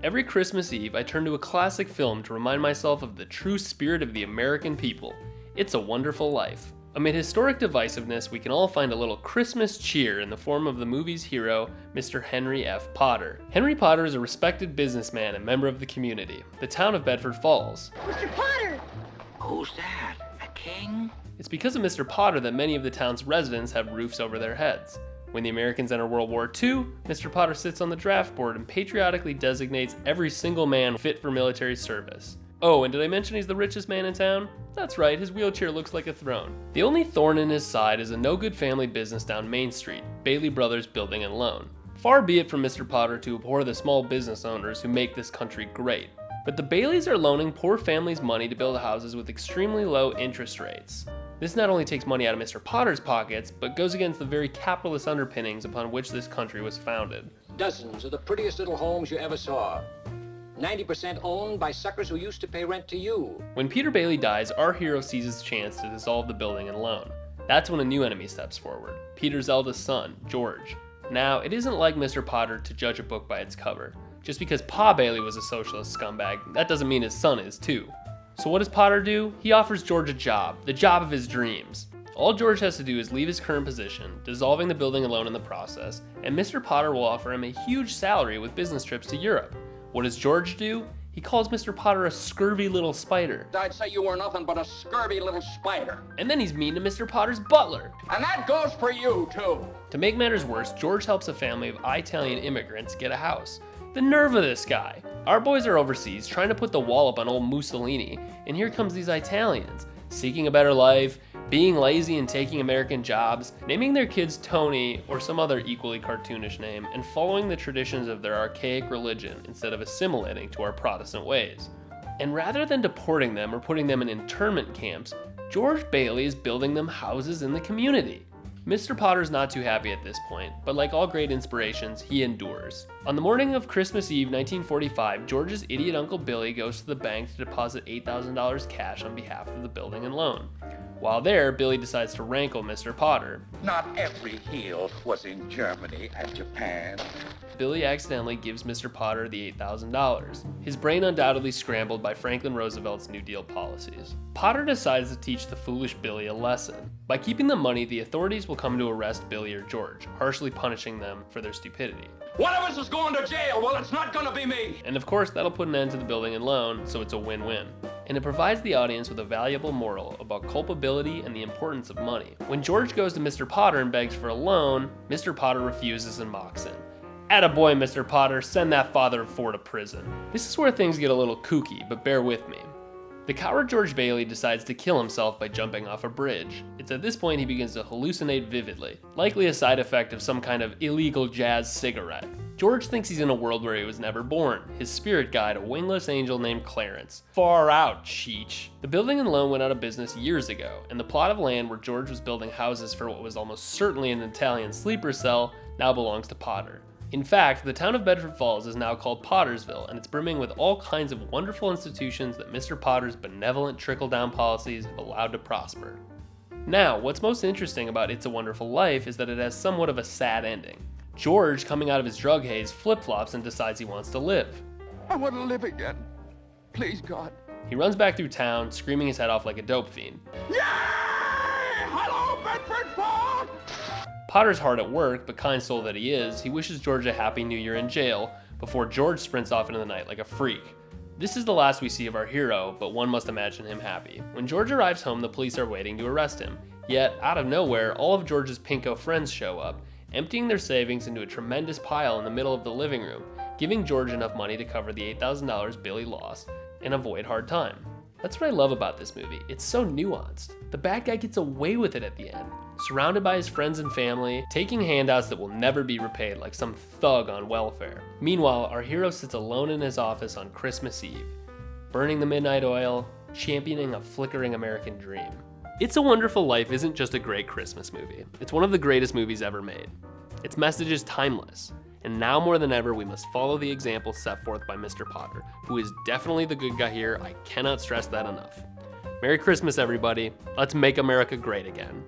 Every Christmas Eve, I turn to a classic film to remind myself of the true spirit of the American people. It's a Wonderful Life. Amid historic divisiveness, we can all find a little Christmas cheer in the form of the movie's hero, Mr. Henry F. Potter. Henry Potter is a respected businessman and member of the community, the town of Bedford Falls. Mr. Potter! Who's that? A king? It's because of Mr. Potter that many of the town's residents have roofs over their heads. When the Americans enter World War II, Mr. Potter sits on the draft board and patriotically designates every single man fit for military service. Oh, and did I mention he's the richest man in town? That's right, his wheelchair looks like a throne. The only thorn in his side is a no-good family business down Main Street, Bailey Brothers Building and Loan. Far be it from Mr. Potter to abhor the small business owners who make this country great, but the Baileys are loaning poor families money to build houses with extremely low interest rates. This not only takes money out of Mr. Potter's pockets, but goes against the very capitalist underpinnings upon which this country was founded. Dozens of the prettiest little homes you ever saw. 90% owned by suckers who used to pay rent to you. When Peter Bailey dies, our hero sees his chance to dissolve the building and loan. That's when a new enemy steps forward, Peter's eldest son, George. Now, it isn't like Mr. Potter to judge a book by its cover. Just because Pa Bailey was a socialist scumbag, that doesn't mean his son is too. So what does Potter do? He offers George a job, the job of his dreams. All George has to do is leave his current position, dissolving the building alone in the process, and Mr. Potter will offer him a huge salary with business trips to Europe. What does George do? He calls Mr. Potter a scurvy little spider. I'd say you were nothing but a scurvy little spider. And then he's mean to Mr. Potter's butler. And that goes for you, too. To make matters worse, George helps a family of Italian immigrants get a house. The nerve of this guy. Our boys are overseas trying to put the wall up on old Mussolini, and here comes these Italians, seeking a better life, being lazy and taking American jobs, naming their kids Tony or some other equally cartoonish name, and following the traditions of their archaic religion instead of assimilating to our Protestant ways. And rather than deporting them or putting them in internment camps, George Bailey is building them houses in the community. Mr. Potter's not too happy at this point, but like all great inspirations, he endures. On the morning of Christmas Eve 1945, George's idiot Uncle Billy goes to the bank to deposit $8,000 cash on behalf of the building and loan. While there, Billy decides to rankle Mr. Potter. Not every heel was in Germany and Japan. Billy accidentally gives Mr. Potter the $8,000, his brain undoubtedly scrambled by Franklin Roosevelt's New Deal policies. Potter decides to teach the foolish Billy a lesson. By keeping the money, the authorities will come to arrest Billy or George, harshly punishing them for their stupidity. One of us is going to jail. Well, it's not going to be me. And of course, that'll put an end to the building and loan, so it's a win-win. And it provides the audience with a valuable moral about culpability and the importance of money. When George goes to Mr. Potter and begs for a loan, Mr. Potter refuses and mocks him. Attaboy, Mr. Potter, send that father of four to prison. This is where things get a little kooky, but bear with me. The coward George Bailey decides to kill himself by jumping off a bridge. It's at this point he begins to hallucinate vividly, likely a side effect of some kind of illegal jazz cigarette. George thinks he's in a world where he was never born, his spirit guide a wingless angel named Clarence. Far out, Cheech. The building and loan went out of business years ago, and the plot of land where George was building houses for what was almost certainly an Italian sleeper cell now belongs to Potter. In fact, the town of Bedford Falls is now called Pottersville, and it's brimming with all kinds of wonderful institutions that Mr. Potter's benevolent trickle-down policies have allowed to prosper. Now, what's most interesting about It's a Wonderful Life is that it has somewhat of a sad ending. George, coming out of his drug haze, flip-flops and decides he wants to live. I want to live again. Please, God. He runs back through town, screaming his head off like a dope fiend. Yay! Hello, Bedford Falls! Potter's hard at work, but kind soul that he is, he wishes George a happy new year in jail before George sprints off into the night like a freak. This is the last we see of our hero, but one must imagine him happy. When George arrives home, the police are waiting to arrest him. Yet, out of nowhere, all of George's pinko friends show up, emptying their savings into a tremendous pile in the middle of the living room, giving George enough money to cover the $8,000 Billy lost and avoid hard time. That's what I love about this movie. It's so nuanced. The bad guy gets away with it at the end, surrounded by his friends and family, taking handouts that will never be repaid like some thug on welfare. Meanwhile, our hero sits alone in his office on Christmas Eve, burning the midnight oil, championing a flickering American dream. It's a Wonderful Life isn't just a great Christmas movie. It's one of the greatest movies ever made. Its message is timeless, and now more than ever we must follow the example set forth by Mr. Potter, who is definitely the good guy here. I cannot stress that enough. Merry Christmas, everybody. Let's make America great again.